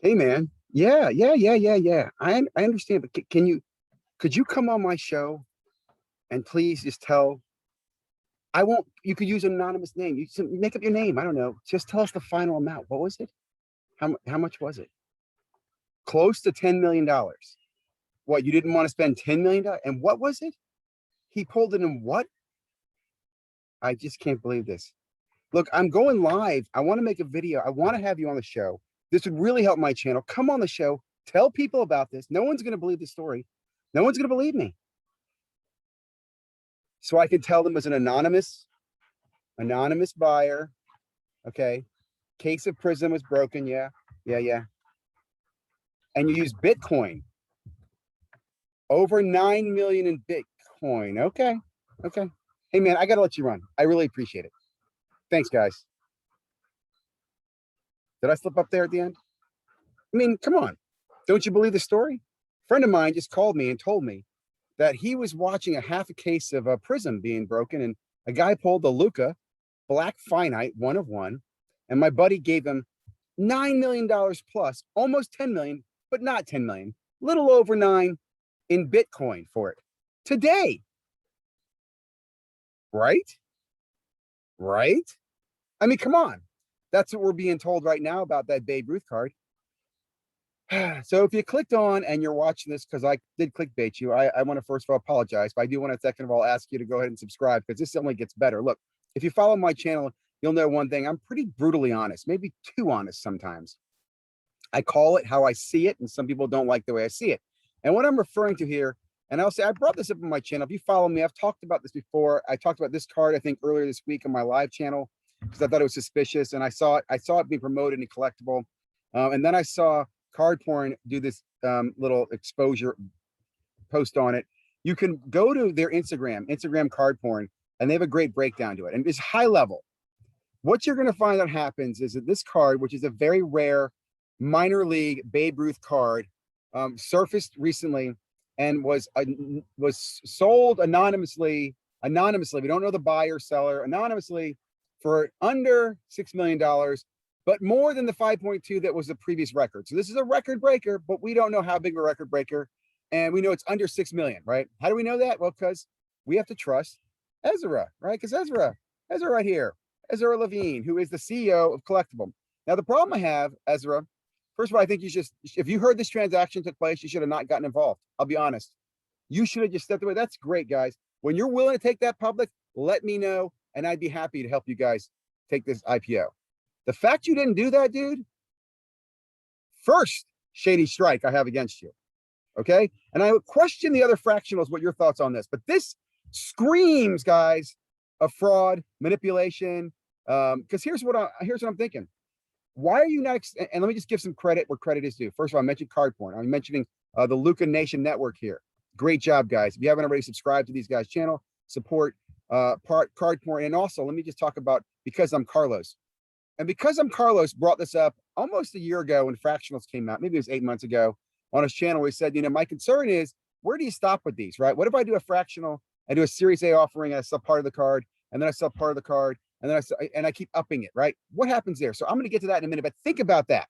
Hey man. Yeah. I understand, but could you come on my show and please just tell I won't you could use an anonymous name. You just make up your name. I don't know. Just tell us the final amount. What was it? How much was it? Close to $10 million. What, you didn't want to spend $10 million? And what was it? He pulled it in what? I just can't believe this. Look, I'm going live. I want to make a video. I want to have you on the show. This would really help my channel. Come on the show. Tell people about this. No one's going to believe the story. No one's going to believe me. So I can tell them as an anonymous buyer. Okay. Case of Prizm was broken. Yeah. And you use Bitcoin. Over 9 million in Bitcoin. Okay. Hey man, I got to let you run. I really appreciate it. Thanks, guys. Did I slip up there at the end? I mean, come on. Don't you believe the story? A friend of mine just called me and told me that he was watching a half a case of a Prizm being broken, and a guy pulled the Luka black finite 1 of 1, and my buddy gave him $9 million plus, almost 10 million, but not 10 million, little over 9 in Bitcoin for it today. Right? I mean, come on. That's what we're being told right now about that Babe Ruth card. So if you clicked on and you're watching this, because I did clickbait you, I want to first of all apologize, but I do want to second of all ask you to go ahead and subscribe, because this only gets better. Look, if you follow my channel, you'll know one thing. I'm pretty brutally honest, maybe too honest sometimes. I call it how I see it, and some people don't like the way I see it. And what I'm referring to here, and I'll say I brought this up on my channel. If you follow me, I've talked about this before. I talked about this card, I think, earlier this week on my live channel, because I thought it was suspicious, and I saw it being promoted in collectible. And then I saw Card Porn do this little exposure post on it. You can go to their Instagram Card Porn, and they have a great breakdown to it, and it's high level. What you're going to find out happens is that this card, which is a very rare minor league Babe Ruth card, surfaced recently and was sold anonymously. We don't know the buyer, seller, anonymously for under $6 million. But more than the 5.2 that was the previous record. So this is a record breaker, but we don't know how big of a record breaker. And we know it's under 6 million, right? How do we know that? Well, because we have to trust Ezra, right? Because Ezra right here, Ezra Levine, who is the CEO of Collectible. Now, the problem I have, Ezra, first of all, I think if you heard this transaction took place, you should have not gotten involved. I'll be honest. You should have just stepped away. That's great, guys. When you're willing to take that public, let me know, and I'd be happy to help you guys take this IPO. The fact you didn't do that, dude, first shady strike I have against you, okay? And I would question the other fractionals, what your thoughts on this, but this screams, guys, of fraud, manipulation, because here's what I'm thinking. Why are you not, and let me just give some credit where credit is due. First of all, I mentioned Card Porn. I'm mentioning the Luka Nation Network here. Great job, guys. If you haven't already subscribed to these guys' channel, support Card Porn. And also, let me just talk about Because I'm Carlos. And Because I'm Carlos brought this up almost a year ago when fractionals came out. Maybe it was 8 months ago on his channel. He said, my concern is, where do you stop with these, right? What if I do a fractional, I do a Series A offering, and I sell part of the card, and then I sell part of the card, and then I keep upping it, right? What happens there? So I'm going to get to that in a minute, but think about that,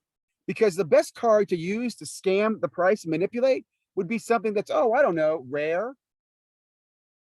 because the best card to use to scam the price and manipulate would be something that's, I don't know, rare.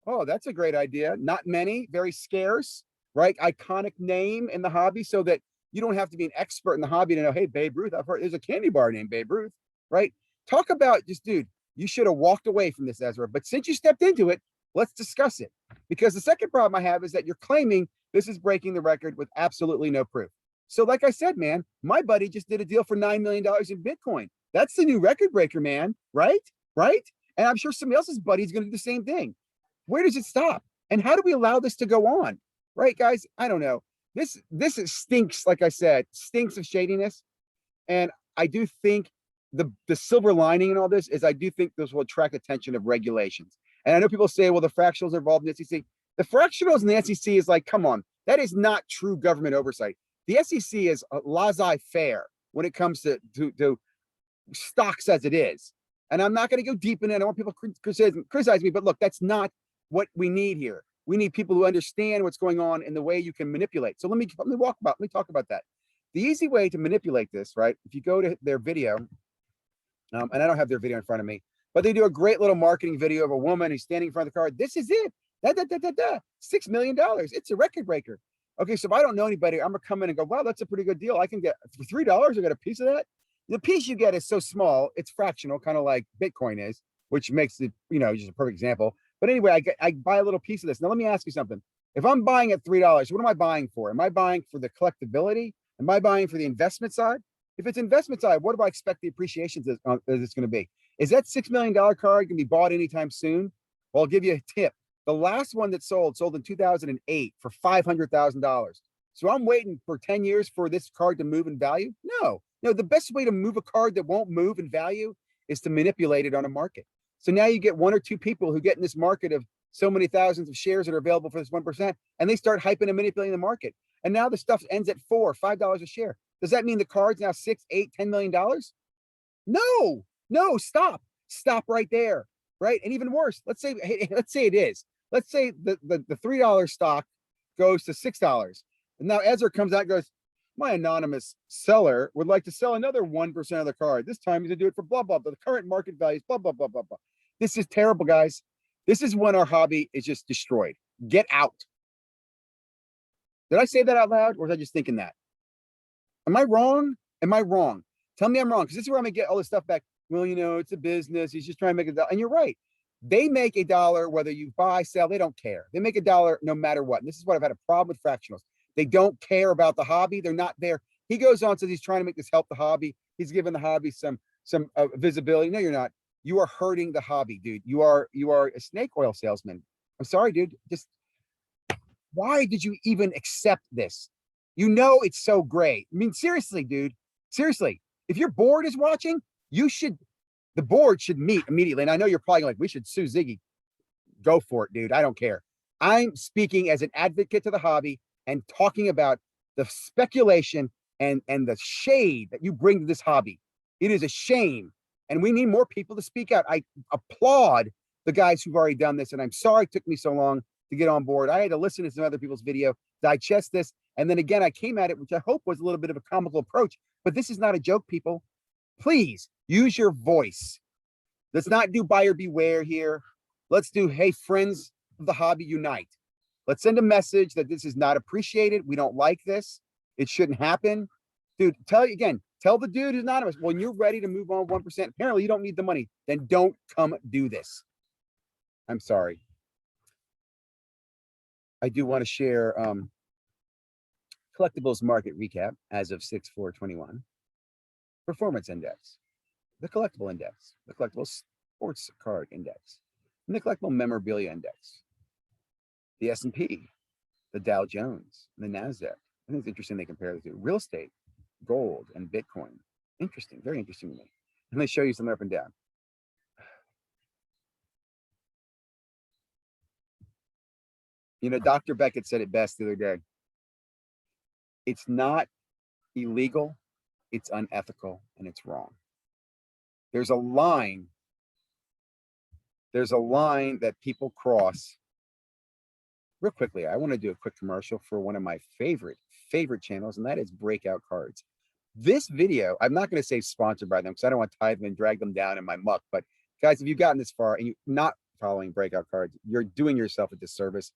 Oh, that's a great idea. Not many, very scarce, right? Iconic name in the hobby, so that you don't have to be an expert in the hobby to know, hey, Babe Ruth, I've heard there's a candy bar named Babe Ruth, right? Talk about just, dude, you should have walked away from this, Ezra. But since you stepped into it, let's discuss it. Because the second problem I have is that you're claiming this is breaking the record with absolutely no proof. So like I said, man, my buddy just did a deal for $9 million in Bitcoin. That's the new record breaker, man, right? And I'm sure somebody else's buddy's going to do the same thing. Where does it stop? And how do we allow this to go on? Right, guys? I don't know. This stinks, like I said, stinks of shadiness. And I do think the silver lining in all this is I do think this will attract attention of regulations. And I know people say, well, the fractionals are involved in the SEC. The fractionals in the SEC is like, come on, that is not true government oversight. The SEC is laissez-faire when it comes to stocks as it is. And I'm not going to go deep in it. I don't want people to criticize me, but look, that's not what we need here. We need people who understand what's going on and the way you can manipulate. So let me talk about that. The easy way to manipulate this, right? If you go to their video, and I don't have their video in front of me, but they do a great little marketing video of a woman who's standing in front of the car. This is it. $6 million. It's a record breaker. Okay, so if I don't know anybody, I'm gonna come in and go, wow, that's a pretty good deal. I can get for $3, I get a piece of that. The piece you get is so small, it's fractional, kind of like Bitcoin is, which makes it, just a perfect example. But anyway, I buy a little piece of this. Now, let me ask you something. If I'm buying at $3, what am I buying for? Am I buying for the collectability? Am I buying for the investment side? If it's investment side, what do I expect the appreciation is going to be? Is that $6 million card going to be bought anytime soon? Well, I'll give you a tip. The last one that sold in 2008 for $500,000. So I'm waiting for 10 years for this card to move in value? No, the best way to move a card that won't move in value is to manipulate it on a market. So now you get one or two people who get in this market of so many thousands of shares that are available for this 1%, and they start hyping and manipulating the market. And now the stuff ends at $4, $5 a share. Does that mean the card's now $6, $8, $10 million? No, stop right there, right? And even worse, let's say it is. Let's say the $3 stock goes to $6. And now Ezra comes out and goes, my anonymous seller would like to sell another 1% of the card. This time he's gonna do it for blah, blah, blah. The current market value is blah, blah, blah, blah, blah. This is terrible, guys. This is when our hobby is just destroyed. Get out. Did I say that out loud, or was I just thinking that? Am I wrong? Tell me I'm wrong, because this is where I'm gonna get all this stuff back. Well, it's a business. He's just trying to make a dollar. And you're right. They make a dollar whether you buy, sell. They don't care. They make a dollar no matter what. And this is what I've had a problem with fractionals. They don't care about the hobby. They're not there. He goes on, says he's trying to make this help the hobby. He's giving the hobby some visibility. No, you're not. You are hurting the hobby, dude. You are a snake oil salesman. I'm sorry, dude. Just why did you even accept this? It's so great. I mean, seriously, dude. Seriously, if your board is watching, the board should meet immediately. And I know you're probably like, we should sue Ziggy. Go for it, dude. I don't care. I'm speaking as an advocate to the hobby and talking about the speculation and the shade that you bring to this hobby. It is a shame. And we need more people to speak out. I applaud the guys who've already done this. And I'm sorry it took me so long to get on board. I had to listen to some other people's video, digest this. And then again, I came at it, which I hope was a little bit of a comical approach. But this is not a joke, people. Please use your voice. Let's not do buyer beware here. Let's do, hey, friends of the hobby, unite. Let's send a message that this is not appreciated. We don't like this. It shouldn't happen. Dude, tell the dude who's anonymous, when you're ready to move on 1%, apparently you don't need the money, then don't come do this. I'm sorry. I do want to share collectibles market recap as of 6/4/21. Performance index, the collectible index, the collectible sports card index, and the collectible memorabilia index, the S&P, the Dow Jones, and the NASDAQ. I think it's interesting they compare the two. Real estate, gold, and Bitcoin. Interesting, very interesting to me. And they show you some up and down. Dr. Beckett said it best the other day. It's not illegal, it's unethical, and it's wrong. There's a line that people cross. Real quickly, I want to do a quick commercial for one of my favorite channels, and that is Breakout Cards. This video, I'm not going to say sponsored by them because I don't want to tie them and drag them down in my muck. But guys, if you've gotten this far and you're not following Breakout Cards, you're doing yourself a disservice.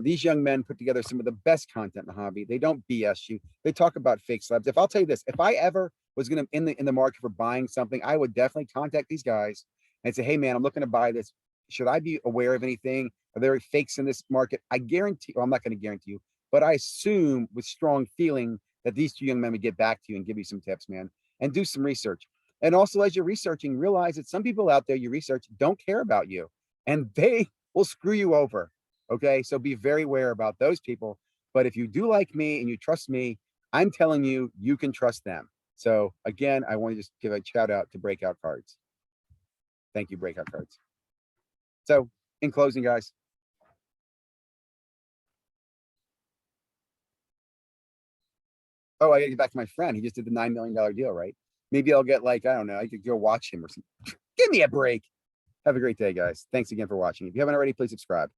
These young men put together some of the best content in the hobby. They don't BS you. They talk about fake slabs. I'll tell you this, if I ever was going to in the market for buying something, I would definitely contact these guys and say, hey man, I'm looking to buy this. Should I be aware of anything? Are there fakes in this market? I guarantee, well, I'm not going to guarantee you, but I assume with strong feeling that these two young men would get back to you and give you some tips, man, and do some research. And also, as you're researching, realize that some people out there you research don't care about you and they will screw you over. Okay, so be very aware about those people. But if you do like me and you trust me, I'm telling you, you can trust them. So again, I want to just give a shout out to Breakout Cards. Thank you, Breakout Cards. So in closing, guys. Oh, I gotta get back to my friend. He just did the $9 million deal, right? Maybe I'll get like, I don't know, I could go watch him or something. Give me a break. Have a great day, guys. Thanks again for watching. If you haven't already, please subscribe.